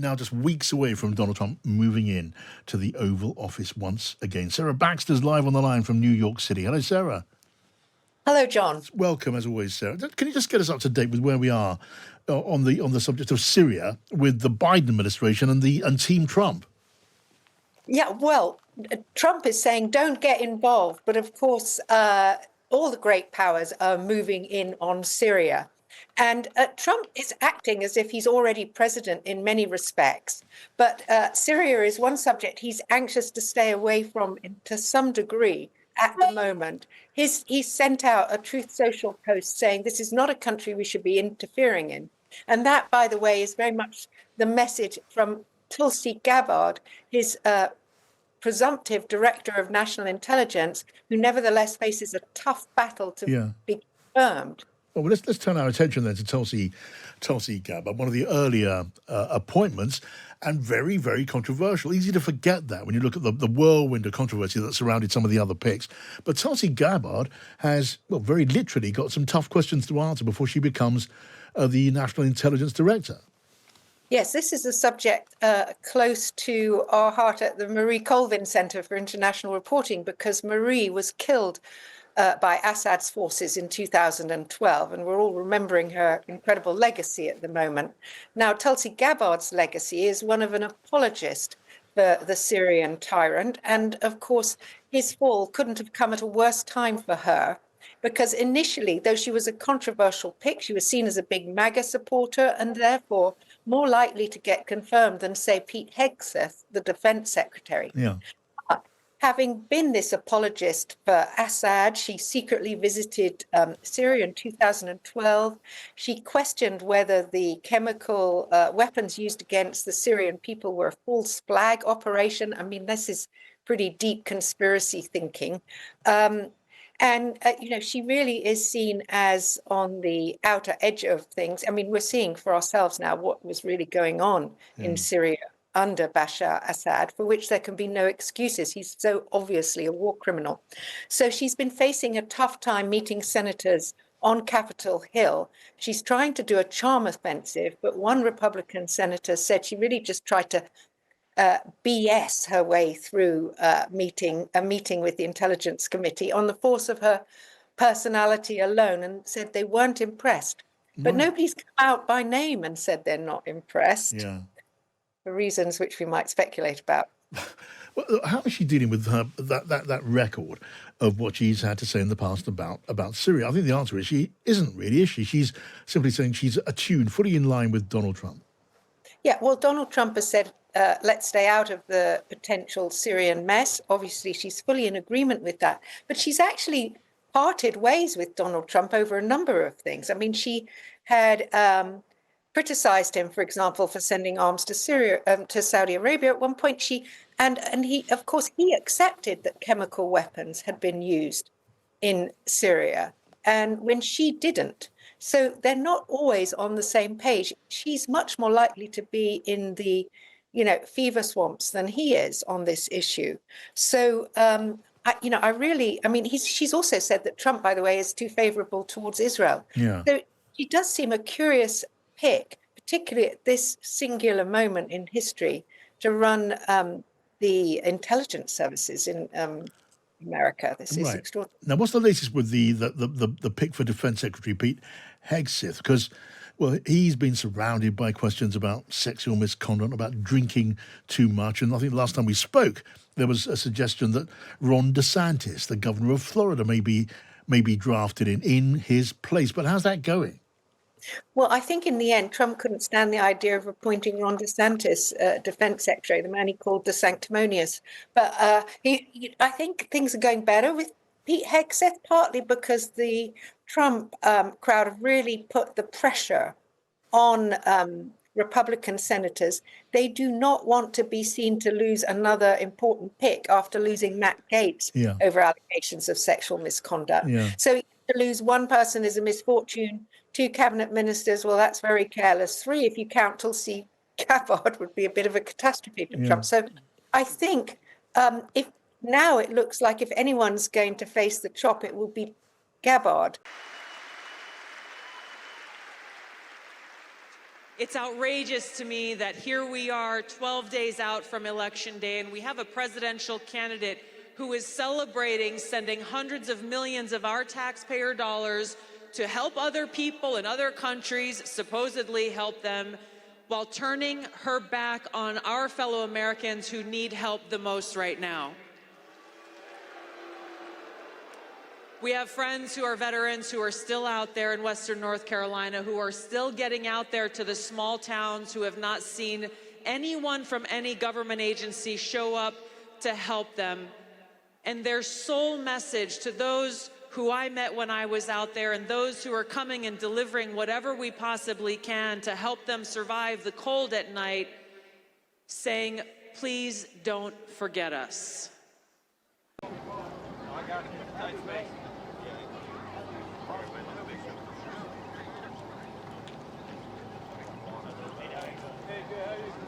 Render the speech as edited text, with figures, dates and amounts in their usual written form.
Now just weeks away from Donald Trump moving in to the Oval Office once again. Sarah Baxter's live on the line from New York City. Hello, Sarah. Hello, John. Welcome, as always, Sarah. Can you just get us up to date with where we are on the subject of Syria with the Biden administration and Team Trump? Yeah, well, Trump is saying don't get involved. But of course, all the great powers are moving in on Syria. And Trump is acting as if he's already president in many respects. But Syria is one subject he's anxious to stay away from to some degree at the moment. He sent out a Truth Social post saying this is not a country we should be interfering in. And that, by the way, is very much the message from Tulsi Gabbard, his presumptive director of national intelligence, who nevertheless faces a tough battle to be confirmed. Well, let's turn our attention then to Tulsi Gabbard, one of the earlier appointments, and very, very controversial. Easy to forget that when you look at the whirlwind of controversy that surrounded some of the other picks. But Tulsi Gabbard has, well, very literally got some tough questions to answer before she becomes the National Intelligence Director. Yes, this is a subject close to our heart at the Marie Colvin Center for International Reporting, because Marie was killed by Assad's forces in 2012, and we're all remembering her incredible legacy at the moment. Now, Tulsi Gabbard's legacy is one of an apologist for the Syrian tyrant, and of course, his fall couldn't have come at a worse time for her, because initially, though she was a controversial pick, she was seen as a big MAGA supporter and therefore more likely to get confirmed than, say, Pete Hegseth, the defense secretary. Yeah. Having been this apologist for Assad, she secretly visited Syria in 2012. She questioned whether the chemical weapons used against the Syrian people were a false flag operation. I mean, this is pretty deep conspiracy thinking. She really is seen as on the outer edge of things. I mean, we're seeing for ourselves now what was really going on in Syria under Bashar Assad, for which there can be no excuses. He's so obviously a war criminal. So she's been facing a tough time meeting senators on Capitol Hill. She's trying to do a charm offensive, but one Republican senator said she really just tried to BS her way through a meeting with the Intelligence Committee on the force of her personality alone, and said they weren't impressed. But nobody's come out by name and said they're not impressed. Yeah. For reasons which we might speculate about. Well, how is she dealing with that record of what she's had to say in the past about Syria? I think the answer is she isn't really, is she? She's simply saying she's attuned, fully in line with Donald Trump. Yeah, well, Donald Trump has said, let's stay out of the potential Syrian mess. Obviously, she's fully in agreement with that. But she's actually parted ways with Donald Trump over a number of things. I mean, she had criticized him, for example, for sending arms to Syria, to Saudi Arabia. At one point, he accepted that chemical weapons had been used in Syria, and when she didn't. So they're not always on the same page. She's much more likely to be in the, fever swamps than he is on this issue. So, she's also said that Trump, by the way, is too favorable towards Israel. Yeah. So she does seem a curious pick, particularly at this singular moment in history, to run the intelligence services in America. This is extraordinary. Now, what's the latest with the pick for Defense Secretary Pete Hegseth? Because, well, he's been surrounded by questions about sexual misconduct, about drinking too much. And I think the last time we spoke, there was a suggestion that Ron DeSantis, the governor of Florida, may be drafted in his place. But how's that going? Well, I think in the end, Trump couldn't stand the idea of appointing Ron DeSantis defense secretary, the man he called the sanctimonious. But I think things are going better with Pete Hegseth, partly because the Trump crowd have really put the pressure on Republican senators. They do not want to be seen to lose another important pick after losing Matt Gaetz over allegations of sexual misconduct. Yeah. So to lose one person is a misfortune. 2 cabinet ministers, well, that's very careless. 3, if you count Tulsi Gabbard, would be a bit of a catastrophe for Trump. So I think if now it looks like if anyone's going to face the chop, it will be Gabbard. It's outrageous to me that here we are 12 days out from Election Day, and we have a presidential candidate who is celebrating sending hundreds of millions of our taxpayer dollars to help other people in other countries, supposedly help them, while turning her back on our fellow Americans who need help the most right now. We have friends who are veterans who are still out there in Western North Carolina, who are still getting out there to the small towns, who have not seen anyone from any government agency show up to help them. And their sole message to those who I met when I was out there and those who are coming and delivering whatever we possibly can to help them survive the cold at night, saying, please don't forget us. I got it. Tight space. Hey, good. How are you?